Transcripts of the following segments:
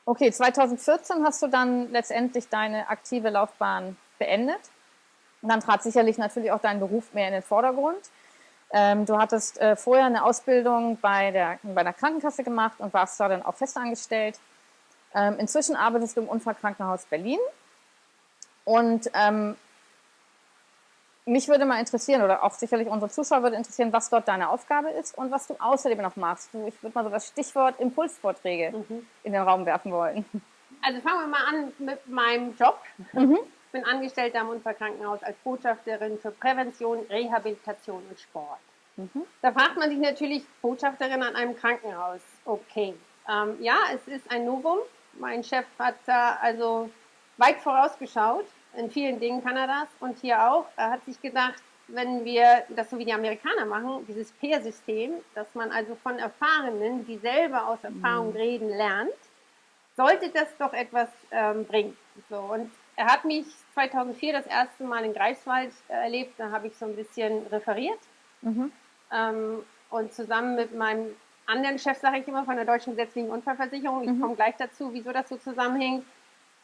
Okay, 2014 hast du dann letztendlich deine aktive Laufbahn beendet. Und dann trat sicherlich natürlich auch dein Beruf mehr in den Vordergrund. Du hattest vorher eine Ausbildung bei der Krankenkasse gemacht und warst da dann auch festangestellt. Inzwischen arbeitest du im Unfallkrankenhaus Berlin. Und mich würde mal interessieren, oder auch sicherlich unsere Zuschauer würde interessieren, was dort deine Aufgabe ist und was du außerdem noch machst. Ich würde mal so das Stichwort Impulsvorträge in den Raum werfen wollen. Also fangen wir mal an mit meinem Job. Ich bin Angestellte am Unfallkrankenhaus als Botschafterin für Prävention, Rehabilitation und Sport. Da fragt man sich natürlich, Botschafterin an einem Krankenhaus. Okay, ja, es ist ein Novum. Mein Chef hat da also weit vorausgeschaut. In vielen Dingen kann er das und hier auch. Er hat sich gedacht, wenn wir das so wie die Amerikaner machen, dieses Peer-System, dass man also von Erfahrenen, die selber aus Erfahrung reden, lernt, sollte das doch etwas bringen. So, und er hat mich 2004 das erste Mal in Greifswald erlebt. Da habe ich so ein bisschen referiert. Und zusammen mit meinem anderen Chef, sage ich immer, von der Deutschen Gesetzlichen Unfallversicherung, ich komme gleich dazu, wieso das so zusammenhängt,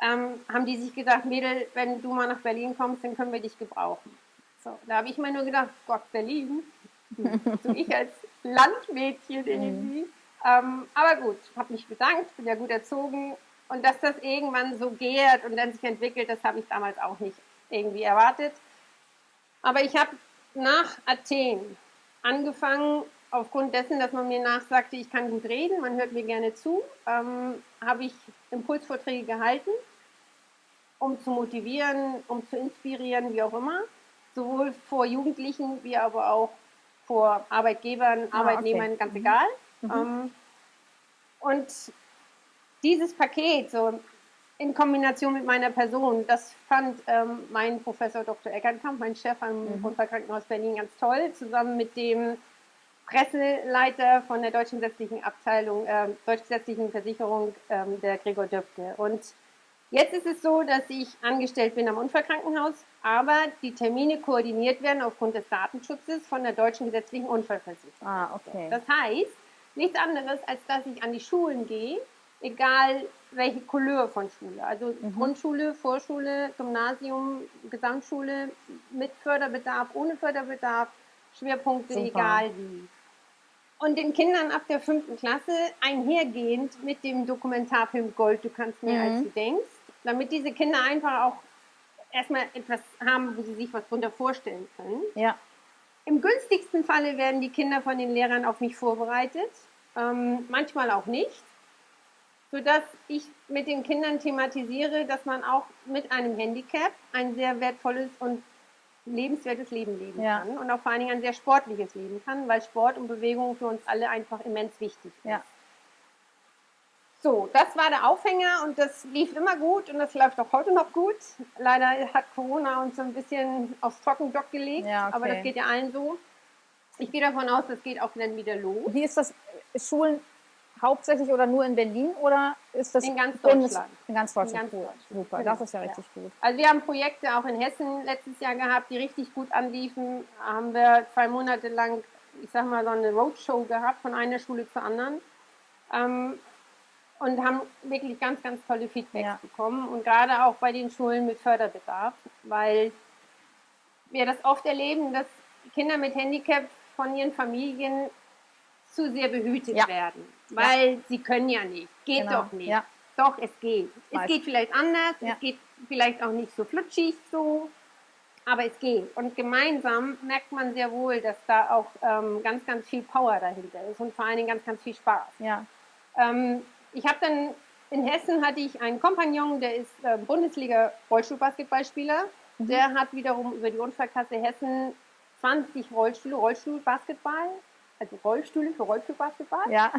haben die sich gesagt, Mädel, wenn du mal nach Berlin kommst, dann können wir dich gebrauchen. So, da habe ich mir nur gedacht, Gott, Berlin, so ich als Landmädchen irgendwie. Aber gut, habe mich bedankt, bin ja gut erzogen. Und dass das irgendwann so geht und dann sich entwickelt, das habe ich damals auch nicht irgendwie erwartet. Aber ich habe nach Athen angefangen, aufgrund dessen, dass man mir nachsagte, ich kann gut reden, man hört mir gerne zu, habe ich Impulsvorträge gehalten, um zu motivieren, um zu inspirieren, wie auch immer. Sowohl vor Jugendlichen, wie aber auch vor Arbeitgebern, Arbeitnehmern, ganz egal. Und dieses Paket, so in Kombination mit meiner Person, das fand mein Professor Dr. Eckernkamp, mein Chef am Unfallkrankenhaus Berlin, ganz toll, zusammen mit dem Presseleiter von der Deutschen Gesetzlichen Abteilung, Deutschen Gesetzlichen Versicherung, der Gregor Döpke. Und jetzt ist es so, dass ich angestellt bin am Unfallkrankenhaus, aber die Termine koordiniert werden aufgrund des Datenschutzes von der Deutschen Gesetzlichen Unfallversicherung. Okay. Das heißt, nichts anderes, als dass ich an die Schulen gehe, egal welche Couleur von Schule. Also Grundschule, Vorschule, Gymnasium, Gesamtschule, mit Förderbedarf, ohne Förderbedarf, Schwerpunkte, Super. egal wie. Und den Kindern ab der 5. Klasse einhergehend mit dem Dokumentarfilm Gold, du kannst mehr als du denkst, damit diese Kinder einfach auch erstmal etwas haben, wo sie sich was drunter vorstellen können. Ja. Im günstigsten Falle werden die Kinder von den Lehrern auf mich vorbereitet, manchmal auch nicht, sodass ich mit den Kindern thematisiere, dass man auch mit einem Handicap ein sehr wertvolles und lebenswertes Leben leben kann und auch vor allen Dingen ein sehr sportliches Leben kann, weil Sport und Bewegung für uns alle einfach immens wichtig ist. Ja. So, das war der Aufhänger und das lief immer gut und das läuft auch heute noch gut. Leider hat Corona uns so ein bisschen aufs Trockendock gelegt, aber das geht ja allen so. Ich gehe davon aus, das geht auch dann wieder los. Wie ist das? Schulen hauptsächlich oder nur in Berlin oder ist das in ganz Deutschland? In ganz Deutschland. In ganz Deutschland. Super, das ist ja richtig gut. Also wir haben Projekte auch in Hessen letztes Jahr gehabt, die richtig gut anliefen. Haben wir 2 Monate lang, ich sag mal, so eine Roadshow gehabt von einer Schule zur anderen. Und haben wirklich ganz, ganz tolle Feedbacks bekommen. Und gerade auch bei den Schulen mit Förderbedarf, weil wir das oft erleben, dass Kinder mit Handicap von ihren Familien zu sehr behütet werden. Weil sie können ja nicht. Geht doch nicht. Ja. Doch, es geht. Es geht vielleicht anders, es geht vielleicht auch nicht so flutschig so, aber es geht. Und gemeinsam merkt man sehr wohl, dass da auch ganz, ganz viel Power dahinter ist und vor allen Dingen ganz, ganz viel Spaß. Ja. Ich habe dann, in Hessen hatte ich einen Kompagnon, der ist Bundesliga-Rollstuhlbasketballspieler. Der hat wiederum über die Unfallkasse Hessen 20 Rollstuhlbasketball, also Rollstühle für Rollstuhlbasketball. Ja.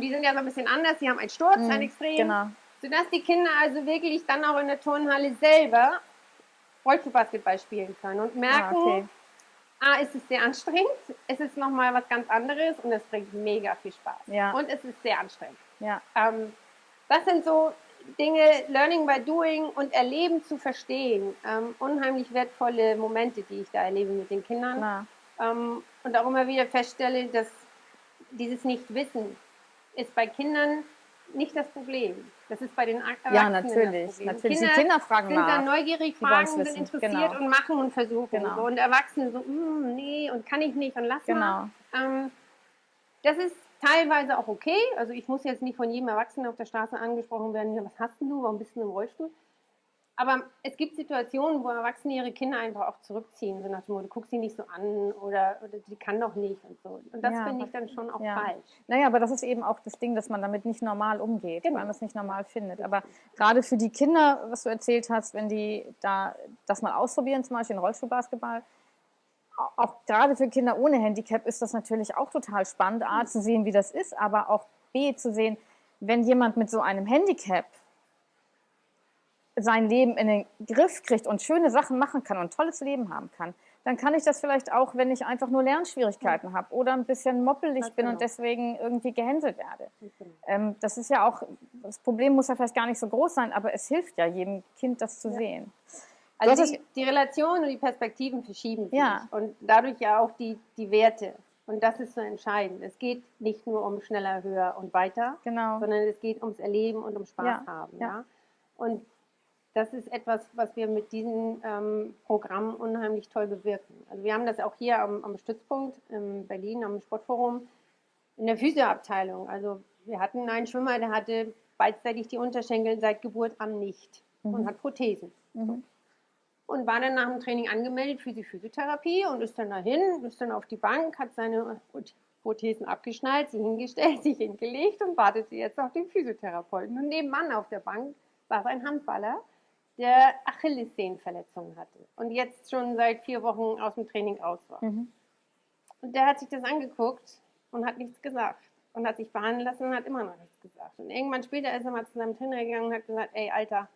Die sind ja so ein bisschen anders, die haben einen Sturz, einen Extrem. Genau. Sodass die Kinder also wirklich dann auch in der Turnhalle selber Rollstuhlbasketball spielen können und merken, ist es sehr anstrengend, es ist nochmal was ganz anderes und es bringt mega viel Spaß. Ja. Und es ist sehr anstrengend. Ja. Das sind so Dinge, Learning by Doing und Erleben zu verstehen. Unheimlich wertvolle Momente, die ich da erlebe mit den Kindern. Und auch immer wieder feststelle, dass dieses Nichtwissen ist bei Kindern nicht das Problem. Das ist bei den Erwachsenen Ja, natürlich. das Problem. Natürlich. Die Kinder fragen sind nach. dann neugierig, Die wollen's fragen, sind wissen. interessiert Genau. und machen und versuchen. Genau. So. Und Erwachsene so, nee, und kann ich nicht und lass mal. Das ist teilweise auch okay. Also ich muss jetzt nicht von jedem Erwachsenen auf der Straße angesprochen werden, ja, was hast denn du, warum bist du im Rollstuhl? Aber es gibt Situationen, wo Erwachsene ihre Kinder einfach auch zurückziehen, so nach dem Motto, du guckst sie nicht so an oder die kann doch nicht und so. Und das finde ich dann schon auch falsch. Naja, aber das ist eben auch das Ding, dass man damit nicht normal umgeht, Genau. weil man es nicht normal findet. Aber gerade für die Kinder, was du erzählt hast, wenn die da das mal ausprobieren, zum Beispiel in Rollstuhlbasketball, auch gerade für Kinder ohne Handicap ist das natürlich auch total spannend, A, zu sehen, wie das ist, aber auch B, zu sehen, wenn jemand mit so einem Handicap sein Leben in den Griff kriegt und schöne Sachen machen kann und ein tolles Leben haben kann, dann kann ich das vielleicht auch, wenn ich einfach nur Lernschwierigkeiten habe oder ein bisschen moppelig bin und deswegen irgendwie gehänselt werde. Das ist ja auch, das Problem muss ja vielleicht gar nicht so groß sein, aber es hilft ja jedem Kind, das zu sehen. Also die Relationen und die Perspektiven verschieben sich und dadurch ja auch die Werte. Und das ist so entscheidend. Es geht nicht nur um schneller, höher und weiter, sondern es geht ums Erleben und um Spaß haben. Ja? Und das ist etwas, was wir mit diesem Programm unheimlich toll bewirken. Also wir haben das auch hier am Stützpunkt in Berlin, am Sportforum, in der Physioabteilung. Also wir hatten einen Schwimmer, der hatte beidseitig die Unterschenkel seit Geburt an nicht und hat Prothesen. So. Und war dann nach dem Training angemeldet für die Physiotherapie und ist dann dahin, ist dann auf die Bank, hat seine Prothesen abgeschnallt, sie hingestellt, sich hingelegt und wartete jetzt auf den Physiotherapeuten. Und nebenan auf der Bank saß ein Handballer, der Achillessehnenverletzungen hatte und jetzt schon seit 4 Wochen aus dem Training raus war. Und der hat sich das angeguckt und hat nichts gesagt und hat sich behandeln lassen und hat immer noch nichts gesagt. Und irgendwann später ist er mal zu seinem Trainer gegangen und hat gesagt, ey Alter,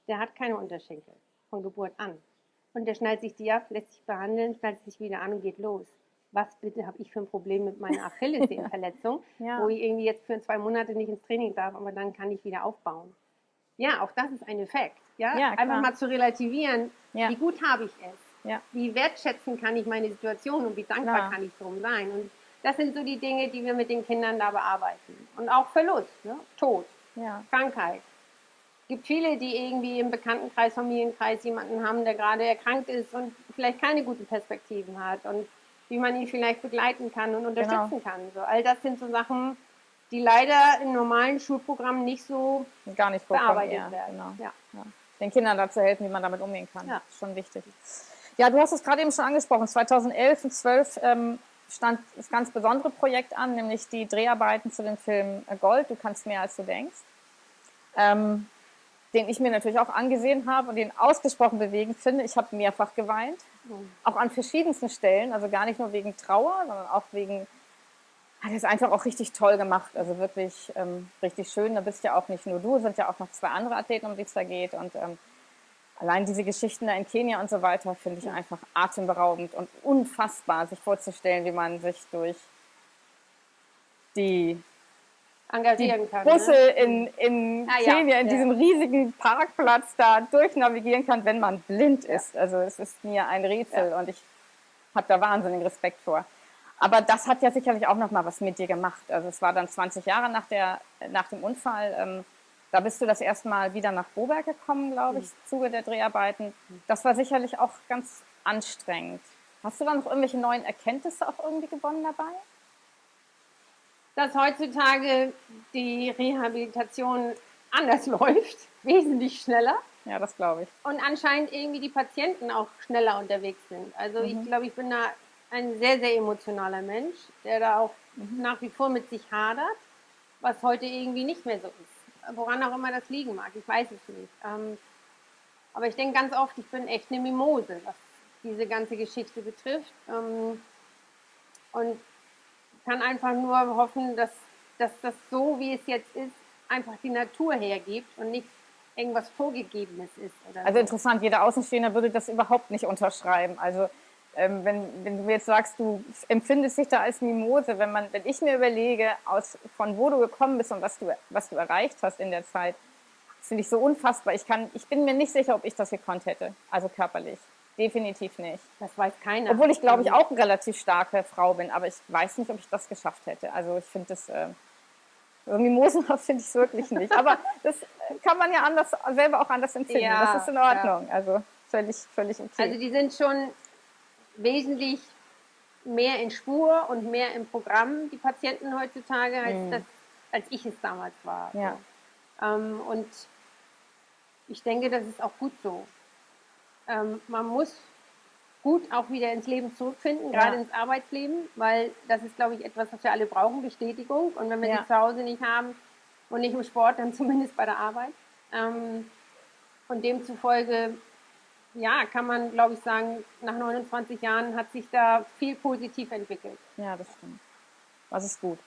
der hat keine Unterschenkel von Geburt an. Und der schnallt sich die ab, lässt sich behandeln, schnallt sich wieder an und geht los. Was bitte habe ich für ein Problem mit meiner Achillessehnenverletzung, wo ich irgendwie jetzt für 2 Monate nicht ins Training darf, aber dann kann ich wieder aufbauen. Ja, auch das ist ein Effekt. Ja? Einfach mal zu relativieren, wie gut habe ich es? Wie wertschätzen kann ich meine Situation und wie dankbar kann ich darum sein? Und das sind so die Dinge, die wir mit den Kindern da bearbeiten. Und auch Verlust, ne? Tod, Krankheit. Es gibt viele, die irgendwie im Bekanntenkreis, Familienkreis jemanden haben, der gerade erkrankt ist und vielleicht keine guten Perspektiven hat und wie man ihn vielleicht begleiten kann und unterstützen kann. So, all das sind so Sachen, die leider in normalen Schulprogrammen nicht so bearbeitet werden. Den Kindern dazu helfen, wie man damit umgehen kann. Das ist schon wichtig. Ja, du hast es gerade eben schon angesprochen. 2011 und 2012 stand das ganz besondere Projekt an, nämlich die Dreharbeiten zu dem Film Gold, du kannst mehr als du denkst. Den ich mir natürlich auch angesehen habe und den ausgesprochen bewegend finde. Ich habe mehrfach geweint, auch an verschiedensten Stellen, also gar nicht nur wegen Trauer, sondern auch wegen, hat es einfach auch richtig toll gemacht, also wirklich richtig schön. Da bist ja auch nicht nur du, sind ja auch noch 2 andere Athleten, um die es da geht und allein diese Geschichten da in Kenia und so weiter finde ich einfach atemberaubend und unfassbar, sich vorzustellen, wie man sich durch die engagieren kann. Busse in Kenia, in diesem riesigen Parkplatz da durchnavigieren kann, wenn man blind ist. Also es ist mir ein Rätsel und ich habe da wahnsinnigen Respekt vor. Aber das hat ja sicherlich auch noch mal was mit dir gemacht. Also es war dann 20 Jahre nach dem Unfall. Da bist du das erste Mal wieder nach Boberg gekommen, glaube ich, im Zuge der Dreharbeiten. Das war sicherlich auch ganz anstrengend. Hast du da noch irgendwelche neuen Erkenntnisse auch irgendwie gewonnen dabei? Dass heutzutage die Rehabilitation anders läuft, wesentlich schneller. Ja, das glaube ich. Und anscheinend irgendwie die Patienten auch schneller unterwegs sind. Also ich glaube, ich bin da ein sehr, sehr emotionaler Mensch, der da auch nach wie vor mit sich hadert, was heute irgendwie nicht mehr so ist. Woran auch immer das liegen mag, ich weiß es nicht. Aber ich denke ganz oft, ich bin echt eine Mimose, was diese ganze Geschichte betrifft. Und kann einfach nur hoffen, dass das so, wie es jetzt ist, einfach die Natur hergibt und nicht irgendwas Vorgegebenes ist. Oder also interessant, jeder Außenstehender würde das überhaupt nicht unterschreiben. Also wenn du jetzt sagst, du empfindest dich da als Mimose, wenn ich mir überlege, von wo du gekommen bist und was du erreicht hast in der Zeit, das finde ich so unfassbar. Ich bin mir nicht sicher, ob ich das gekonnt hätte, also körperlich. Definitiv nicht. Das weiß keiner. Obwohl ich, glaube ich, auch eine relativ starke Frau bin, aber ich weiß nicht, ob ich das geschafft hätte. Also ich finde das Irgendwie Mosenhaft finde ich es wirklich nicht. Aber das kann man ja anders, selber auch anders empfinden. Ja, das ist in Ordnung. Also völlig okay. Also die sind schon wesentlich mehr in Spur und mehr im Programm, die Patienten heutzutage, als ich es damals war. Ja. So. Und ich denke, das ist auch gut so. Man muss gut auch wieder ins Leben zurückfinden, gerade ins Arbeitsleben, weil das ist, glaube ich, etwas, was wir alle brauchen, Bestätigung. Und wenn wir die zu Hause nicht haben und nicht im Sport, dann zumindest bei der Arbeit. Und demzufolge, ja, kann man, glaube ich, sagen, nach 29 Jahren hat sich da viel positiv entwickelt. Ja, das stimmt. Das ist gut.